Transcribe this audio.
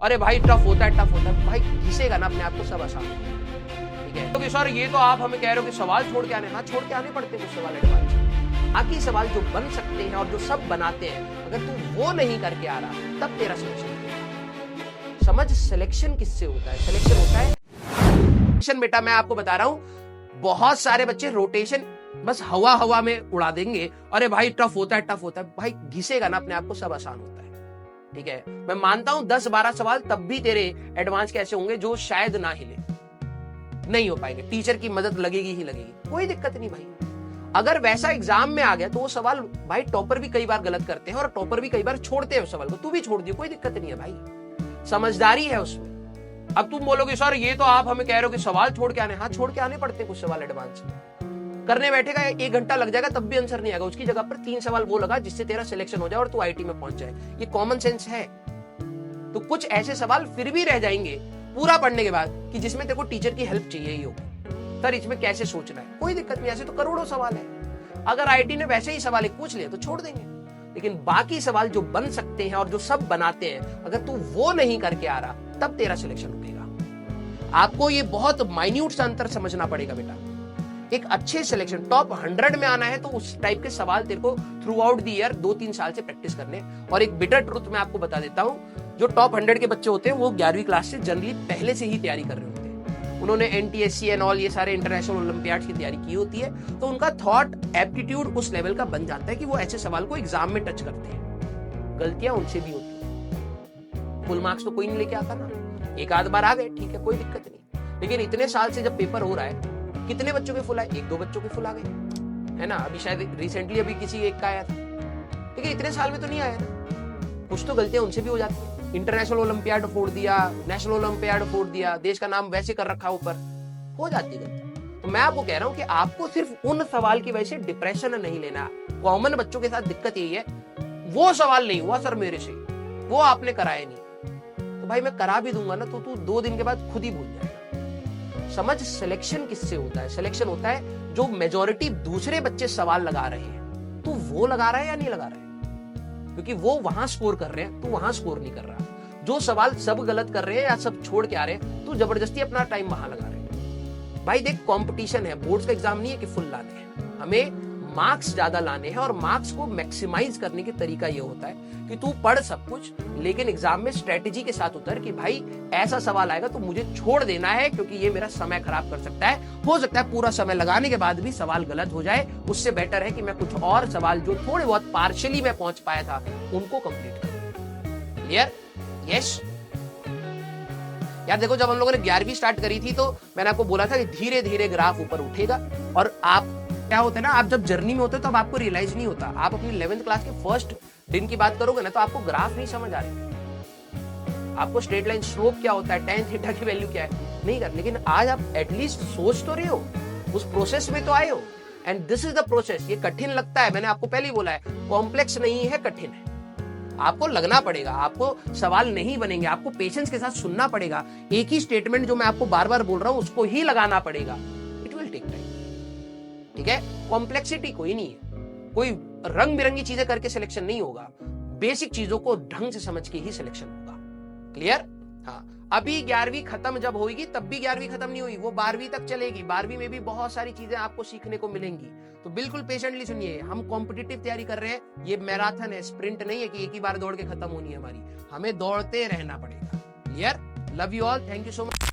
अरे भाई टफ होता है भाई, घिसेगा ना अपने आप को, सब आसान होता है। ठीक है, तो सर ये तो आप हमें कह रहे हो कि सवाल छोड़ के आने, हाँ छोड़ के आने पड़ते हैं कुछ सवाल एडवांस, बाकी सवाल जो बन सकते हैं और जो सब बनाते हैं, अगर तू वो नहीं करके आ रहा तब तेरा सिलेक्शन। समझ, सिलेक्शन किससे होता है? सिलेक्शन होता है रोटेशन। बेटा मैं आपको बता रहा हूं, बहुत सारे बच्चे रोटेशन बस हवा हवा में उड़ा देंगे। अरे भाई टफ होता है भाई, घिसेगा ना अपने आप को, सब आसान होता है। ठीक है, मैं मानता हूं 10-12 सवाल तब भी तेरे एडवांस कैसे होंगे जो शायद ना हिले, नहीं हो पाएंगे, टीचर की मदद लगेगी ही लगेगी, कोई दिक्कत नहीं भाई। अगर वैसा एग्जाम में आ गया तो वो सवाल, भाई टॉपर भी कई बार गलत करते हैं और टॉपर भी कई बार छोड़ते हैं उस सवाल को, तू भी छोड़ दियो, कोई दिक्कत नहीं है भाई, समझदारी है उसमें। अब तुम बोलोगे सर ये तो आप हमें कह रहे हो कि सवाल छोड़ के आने, हाँ छोड़ के आने पड़ते हैं कुछ सवाल एडवांस। करने बैठेगा 1 घंटा लग जाएगा तब भी आंसर नहीं आएगा, उसकी जगह पर 3 सवाल वो लगा जिससे तेरा सिलेक्शन हो जाए और तू आईटी में पहुंच जाए, ये कॉमन सेंस है। तो कुछ ऐसे सवाल फिर भी रह जाएंगे पूरा पढ़ने के बाद कि जिसमें तेरे को टीचर की हेल्प चाहिए ही होगी, सर इसमें कैसे सोचना है, कोई दिक्कत नहीं, ऐसे तो करोड़ों सवाल है। अगर आईटी ने वैसे ही सवाल एक पूछ लिए तो छोड़ देंगे, लेकिन बाकी सवाल जो बन सकते हैं और जो सब बनाते हैं, अगर तू वो नहीं करके आ रहा तब तेरा सिलेक्शन रुकेगा। आपको ये बहुत माइन्यूट सा अंतर समझना पड़ेगा बेटा। एक अच्छे सिलेक्शन टॉप 100 में आना है तो उस टाइप के सवाल तेरे को थ्रू आउट दी ईयर 2-3 साल से प्रैक्टिस करने। और एक बिटर ट्रुथ मैं आपको बता देता हूं, जो टॉप 100 के बच्चे होते हैं वो 11वीं क्लास से जनरली पहले से ही तैयारी कर रहे होते हैं, उन्होंने एनटीएससी एंड ऑल ये सारे इंटरनेशनल ओलंपियाड की तैयारी की होती है, तो उनका थॉट एप्टीट्यूड उस लेवल का बन जाता है कि वो ऐसे सवाल को एग्जाम में टच करते हैं। गलतियां उनसे भी होती है, फुल मार्क्स तो कोई नहीं लेके आता ना, एक आध बार आ गए ठीक है कोई दिक्कत नहीं, लेकिन इतने साल से जब पेपर हो रहा है कितने बच्चों के फुल आए? 1-2 बच्चों के फुल आ गए, है ना, अभी शायद रिसेंटली अभी किसी एक का आया था, ठीक है, इतने साल में तो नहीं आया ना, कुछ तो गलतियां उनसे भी हो जाती है। इंटरनेशनल ओलंपियाड फोड़ दिया, नेशनल ओलंपियाड फोड़ दिया, देश का नाम वैसे कर रखा ऊपर, हो जाती है गलती। तो मैं आपको कह रहा हूं कि आपको सिर्फ उन सवाल की वजह से डिप्रेशन नहीं लेना। कॉमन बच्चों के साथ दिक्कत यही है, वो सवाल नहीं हुआ सर मेरे से, वो आपने कराया नहीं, तो भाई मैं करा भी दूंगा ना तो तू 2 दिन के बाद खुद ही भूल जाएगा। समझ, सिलेक्शन किससे होता है? सिलेक्शन होता है जो मेजॉरिटी दूसरे बच्चे सवाल लगा रहे हैं, तू वो लगा रहा है या नहीं लगा रहा है, क्योंकि वो वहां स्कोर कर रहे हैं, तू वहां स्कोर नहीं कर रहा। जो सवाल सब गलत कर रहे हैं या सब छोड़ के आ रहे हैं, तू जबरदस्ती अपना टाइम वहां लगा रहे हैं। भाई देख, कंपटीशन है, बोर्ड्स का एग्जाम नहीं है कि फुल लाने हैं, हमें मार्क्स ज्यादा लाने हैं, और मार्क्स को मैक्सिमाइज करने की तरीका ये होता है कि तू पढ़ सब कुछ, लेकिन एग्जाम में स्ट्रेटेजी के साथ उतर कि भाई ऐसा सवाल आएगा तो मुझे छोड़ देना है, क्योंकि ये मेरा समय खराब कर सकता है। हो सकता है पूरा समय लगाने के बाद भी सवाल गलत हो जाए, उससे बेटर है कि मैं कुछ और सवाल जो थोड़े बहुत पार्शियली मैं पहुंच पाया था उनको कंप्लीट करूं। क्लियर? यस यार, देखो जब हम लोगों ने 11वीं स्टार्ट करी थी तो मैंने आपको बोला था कि धीरे धीरे ग्राफ ऊपर उठेगा, और आप क्या होता है ना, आप जब जर्नी में होते हो तब आपको रियलाइज नहीं होता। आप अपनी 11th क्लास के फर्स्ट दिन की बात करोगे ना तो आपको ग्राफ नहीं समझ आ रही, आपको स्ट्रेट लाइन स्लोप क्या होता है, tan थीटा की वैल्यू क्या है नहीं कर, लेकिन आज आप एटलीस्ट सोच तो रहे हो, उस प्रोसेस में तो आए हो, and this is the process. ये कठिन लगता है, मैंने आपको पहले ही बोला है, कॉम्प्लेक्स नहीं है, कठिन है, आपको लगना पड़ेगा, आपको सवाल नहीं बनेंगे, आपको पेशेंस के साथ सुनना पड़ेगा, एक ही स्टेटमेंट जो मैं आपको बार बार बोल रहा हूं उसको ही लगाना पड़ेगा, इट विल टेक टाइम। ठीक है, कॉम्प्लेक्सिटी कोई नहीं है, कोई रंग बिरंगी चीजें करके सिलेक्शन नहीं होगा, बेसिक चीजों को ढंग से समझ के ही सिलेक्शन होगा। क्लियर? हाँ, अभी 11वीं खत्म जब होगी तब भी 11वीं खत्म नहीं हुई, वो 12वीं तक चलेगी, 12वीं में भी बहुत सारी चीजें आपको सीखने को मिलेंगी, तो बिल्कुल पेशेंटली सुनिए। हम कॉम्पिटिटिव तैयारी कर रहे हैं, ये मैराथन है, स्प्रिंट नहीं है कि एक ही बार दौड़ के खत्म होनी है हमारी, हमें दौड़ते रहना पड़ेगा। Clear? Love you all, thank you so much.